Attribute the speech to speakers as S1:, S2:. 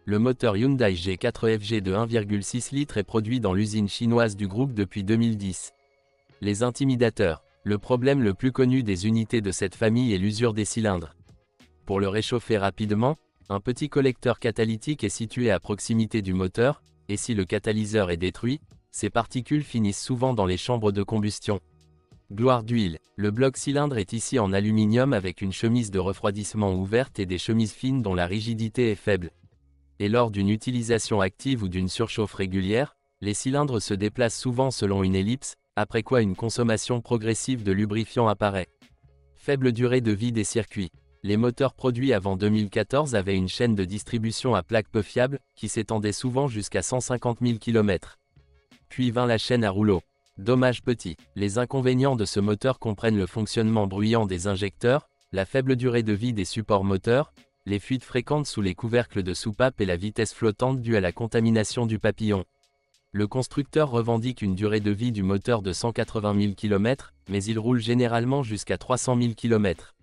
S1: Le moteur Hyundai G4 FG de 1,6 litres est produit dans l'usine chinoise du groupe depuis 2010. Les intimidateurs. Le problème le plus connu des unités de cette famille est l'usure des cylindres. Pour le réchauffer rapidement, un petit collecteur catalytique est situé à proximité du moteur, et si le catalyseur est détruit, ces particules finissent souvent dans les chambres de combustion. Gloire d'huile. Le bloc cylindre est ici en aluminium avec une chemise de refroidissement ouverte et des chemises fines dont la rigidité est faible. Et lors d'une utilisation active ou d'une surchauffe régulière, les cylindres se déplacent souvent selon une ellipse, après quoi une consommation progressive de lubrifiant apparaît. Faible durée de vie des circuits. Les moteurs produits avant 2014 avaient une chaîne de distribution à plaques peu fiable, qui s'étendait souvent jusqu'à 150 000 km. Puis vint la chaîne à rouleaux. Dommage petit. Les inconvénients de ce moteur comprennent le fonctionnement bruyant des injecteurs, la faible durée de vie des supports moteurs, les fuites fréquentes sous les couvercles de soupape et la vitesse flottante due à la contamination du papillon. Le constructeur revendique une durée de vie du moteur de 180 000 km, mais il roule généralement jusqu'à 300 000 km.